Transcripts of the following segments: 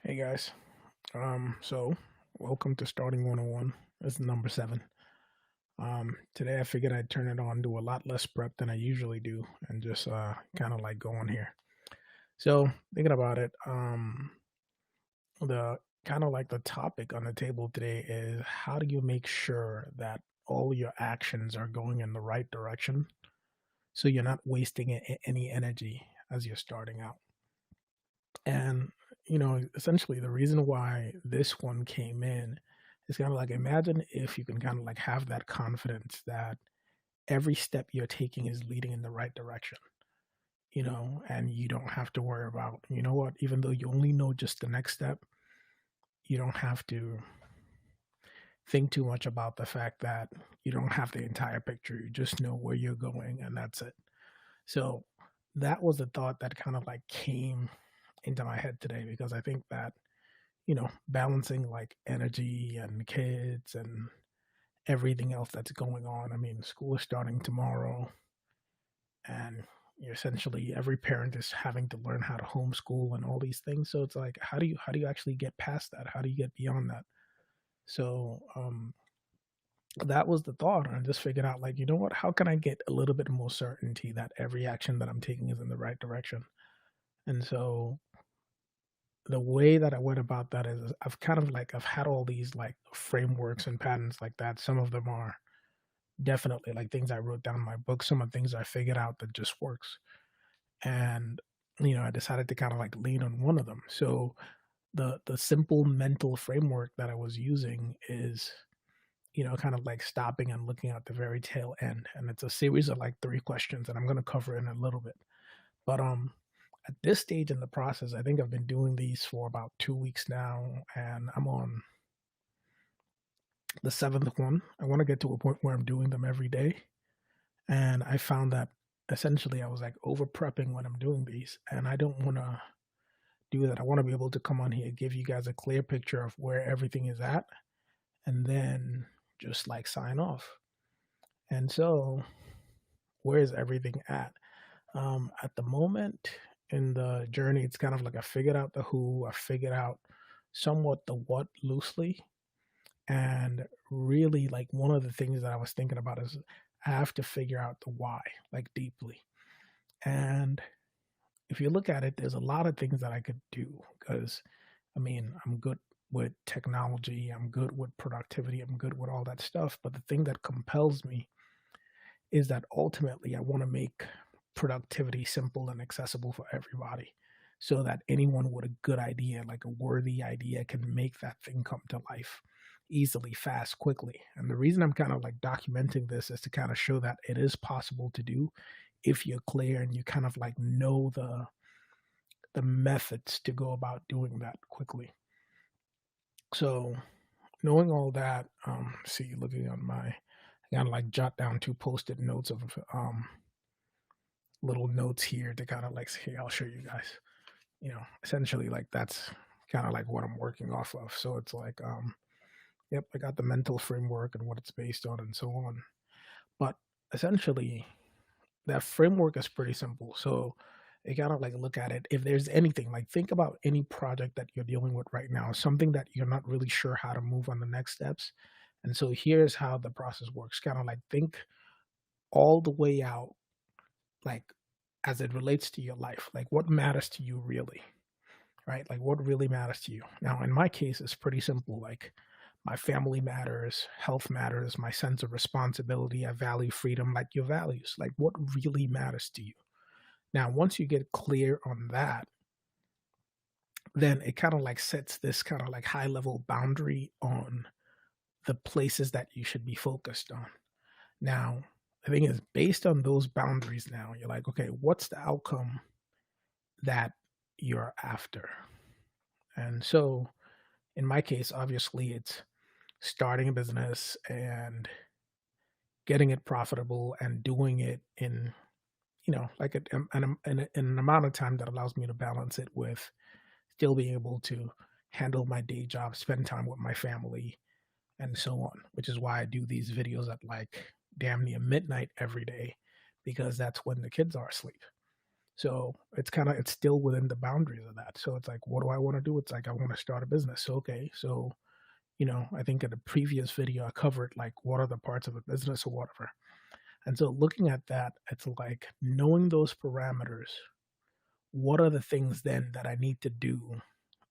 Hey guys. So welcome to Starting 101. This is number 7. Today I figured I'd turn it on, do a lot less prep than I usually do, and just kind of like go on here. So thinking about it, the kind of like the topic on the table today is how do you make sure that all your actions are going in the right direction so you're not wasting any energy as you're starting out. And, essentially the reason why this one came in is kind of like imagine if you can kind of like have that confidence that every step you're taking is leading in the right direction, and you don't have to worry about, what, even though you only know just the next step, you don't have to think too much about the fact that you don't have the entire picture. You just know where you're going and that's it. So that was the thought that kind of like came into my head today because I think that balancing like energy and kids and everything else that's going on. I mean, school is starting tomorrow, and essentially every parent is having to learn how to homeschool and all these things. So it's like, how do you actually get past that? How do you get beyond that? So that was the thought. And I just figured out, like, you know what? How can I get a little bit more certainty that every action that I'm taking is in the right direction? And so the way that I went about that is I've kind of like I've had all these like frameworks and patterns like that. Some of them are definitely like things I wrote down in my book. Some of the things I figured out that just works. And I decided to kind of like lean on one of them. So the simple mental framework that I was using is kind of like stopping and looking at the very tail end. And it's a series of like 3 questions, and I'm going to cover in a little bit. But at this stage in the process, I think I've been doing these for about 2 weeks now, and I'm on the seventh one. I want to get to a point where I'm doing them every day. And I found that essentially I was like over prepping when I'm doing these, and I don't want to do that. I want to be able to come on here, give you guys a clear picture of where everything is at, and then just like sign off. And so, where is everything at? At the moment in the journey, it's kind of like I figured out the who, I figured out somewhat the what loosely. And really, like one of the things that I was thinking about is I have to figure out the why, like deeply. And if you look at it, there's a lot of things that I could do because I mean, I'm good with technology, I'm good with productivity, I'm good with all that stuff. But the thing that compels me is that ultimately I want to make productivity simple and accessible for everybody so that anyone with a good idea, like a worthy idea, can make that thing come to life easily, fast, quickly. And the reason I'm kind of like documenting this is to kind of show that it is possible to do if you're clear and you kind of like know the methods to go about doing that quickly. So knowing all that, see, looking on my, I kind of like jot down 2 post-it notes of little notes here to kind of like say, I'll show you guys. Essentially like that's kind of like what I'm working off of. So it's like, yep, I got the mental framework and what it's based on and so on. But essentially, that framework is pretty simple. So you gotta like look at it. If there's anything, like think about any project that you're dealing with right now, something that you're not really sure how to move on the next steps. And so here's how the process works. Kind of like think all the way out, like as it relates to your life, like what matters to you really, right? Like what really matters to you. Now, in my case, it's pretty simple. Like my family matters, health matters, my sense of responsibility, I value freedom, like your values, like what really matters to you. Now, once you get clear on that, then it kind of like sets this kind of like high level boundary on the places that you should be focused on. Now, the thing is, based on those boundaries, now you're like, okay, what's the outcome that you're after? And so, in my case, obviously, it's starting a business and getting it profitable and doing it in, like an amount of time that allows me to balance it with still being able to handle my day job, spend time with my family, and so on, which is why I do these videos at like damn near midnight every day because that's when the kids are asleep. So it's still within the boundaries of that. So it's like, what do I want to do? It's like I want to start a business. So okay, so I think in the previous video I covered like what are the parts of a business or whatever. And so looking at that, it's like knowing those parameters, what are the things then that I need to do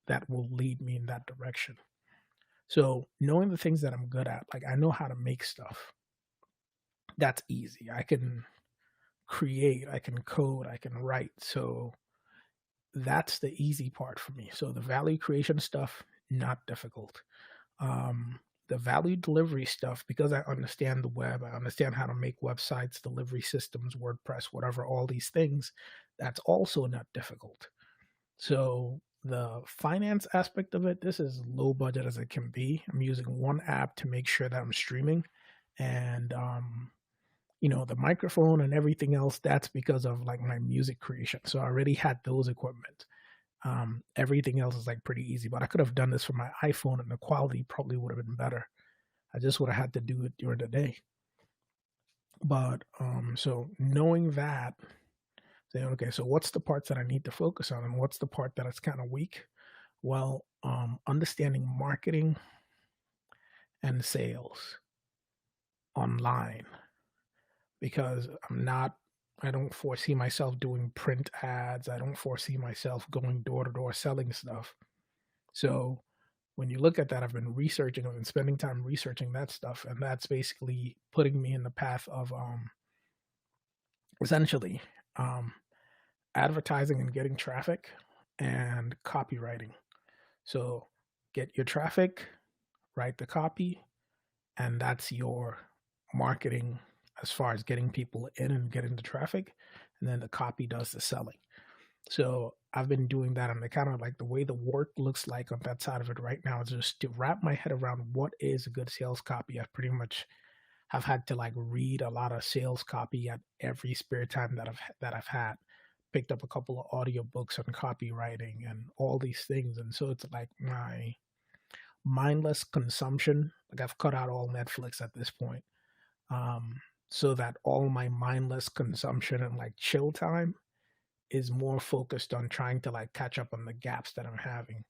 that will lead me in that direction? So knowing the things that I'm good at, like I know how to make stuff. That's easy. I can create, I can code, I can write. So that's the easy part for me. So the value creation stuff, not difficult. The value delivery stuff, because I understand the web, I understand how to make websites, delivery systems, WordPress, whatever, all these things, that's also not difficult. So the finance aspect of it, this is low budget as it can be. I'm using one app to make sure that I'm streaming, and the microphone and everything else. That's because of like my music creation. So I already had those equipment. Everything else is like pretty easy, but I could have done this for my iPhone, and the quality probably would have been better. I just would have had to do it during the day. But so knowing that, saying, okay, so what's the parts that I need to focus on, and what's the part that is kind of weak? Well, understanding marketing and sales online, because I don't foresee myself doing print ads. I don't foresee myself going door to door selling stuff. So when you look at that, I've been researching, I've been spending time researching that stuff, and that's basically putting me in the path of essentially um, advertising and getting traffic and copywriting. So get your traffic, write the copy, and that's your marketing as far as getting people in and getting the traffic. And then the copy does the selling. So I've been doing that, and the kind of like the way the work looks like on that side of it right now is just to wrap my head around what is a good sales copy. I pretty much have had to like read a lot of sales copy at every spare time that I've had. Picked up a couple of audiobooks on copywriting and all these things. And so it's like my mindless consumption. Like I've cut out all Netflix at this point. So that all my mindless consumption and like chill time is more focused on trying to like catch up on the gaps that I'm having.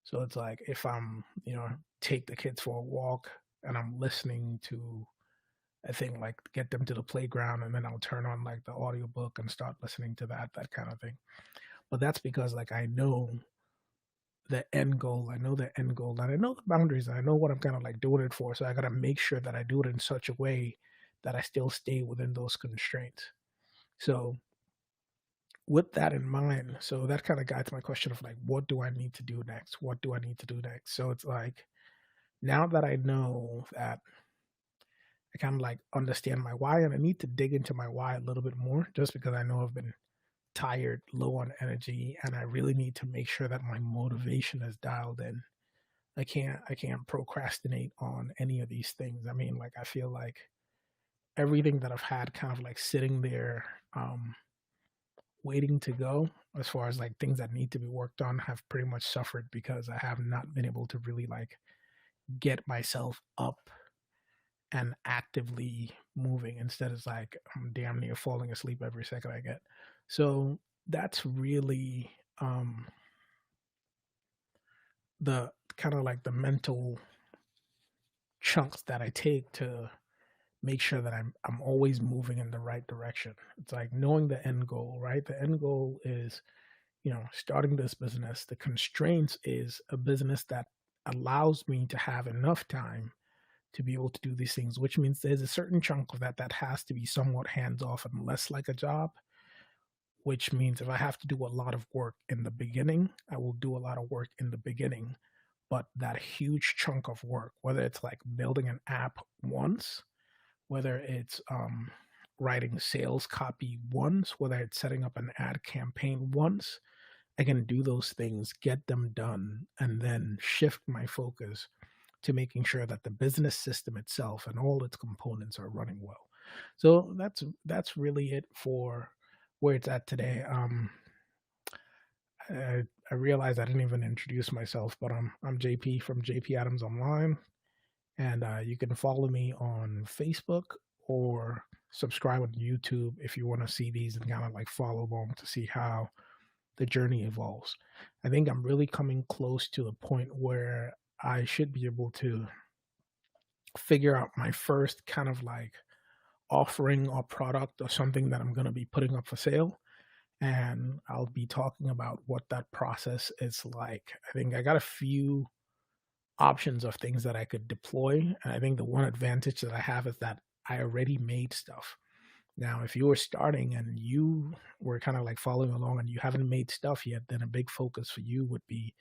So it's like if I'm, take the kids for a walk and I'm listening to a thing like get them to the playground, and then I'll turn on like the audiobook and start listening to that kind of thing. But that's because like I know the end goal. I know the end goal, and I know the boundaries. I know what I'm kind of like doing it for. So I got to make sure that I do it in such a way that I still stay within those constraints. So with that in mind, so that kind of guides my question of like, what do I need to do next? What do I need to do next? So it's like, now that I know that I kind of like understand my why, and I need to dig into my why a little bit more just because I know I've been tired, low on energy, and I really need to make sure that my motivation is dialed in. I can't procrastinate on any of these things. I mean, like I feel like everything that I've had kind of like sitting there waiting to go as far as like things that need to be worked on have pretty much suffered because I have not been able to really like get myself up and actively moving. Instead it's like I'm damn near falling asleep every second I get. So that's really the kind of like the mental chunks that I take to make sure that I'm always moving in the right direction. It's like knowing the end goal, right? The end goal is, starting this business. The constraints is a business that allows me to have enough time to be able to do these things, which means there's a certain chunk of that has to be somewhat hands off and less like a job, which means if I have to do a lot of work in the beginning, I will do a lot of work in the beginning. But that huge chunk of work, whether it's like building an app once, whether it's writing sales copy once, whether it's setting up an ad campaign once, I can do those things, get them done, and then shift my focus to making sure that the business system itself and all its components are running well. So that's really it for where it's at today. I realized I didn't even introduce myself, but I'm JP from JP Adams Online, and you can follow me on Facebook or subscribe on YouTube if you want to see these and kind of like follow along to see how the journey evolves. I think I'm really coming close to the point where I should be able to figure out my first kind of like offering or product or something that I'm going to be putting up for sale. And I'll be talking about what that process is like. I think I got a few options of things that I could deploy. And I think the one advantage that I have is that I already made stuff. Now, if you were starting and you were kind of like following along and you haven't made stuff yet, then a big focus for you would be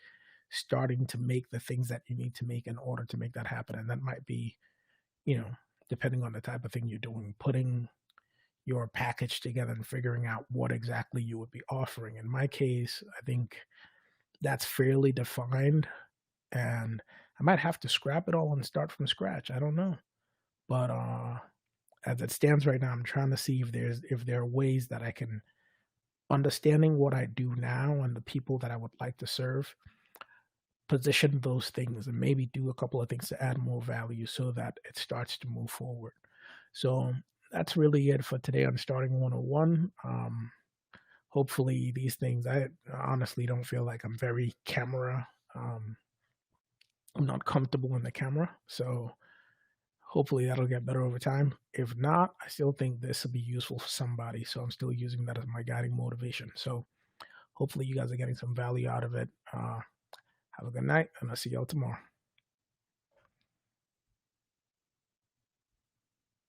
starting to make the things that you need to make in order to make that happen. And that might be, you know, depending on the type of thing you're doing, putting your package together and figuring out what exactly you would be offering. In my case, I think that's fairly defined, and I might have to scrap it all and start from scratch. I don't know. But as it stands right now, I'm trying to see if there are ways that I can, understanding what I do now and the people that I would like to serve, position those things and maybe do a couple of things to add more value so that it starts to move forward. So that's really it for today on Starting 101. Hopefully, these things, I honestly don't feel like I'm very camera. I'm not comfortable in the camera. So hopefully that'll get better over time. If not, I still think this will be useful for somebody. So I'm still using that as my guiding motivation. So hopefully you guys are getting some value out of it. Have a good night, and I'll see y'all tomorrow.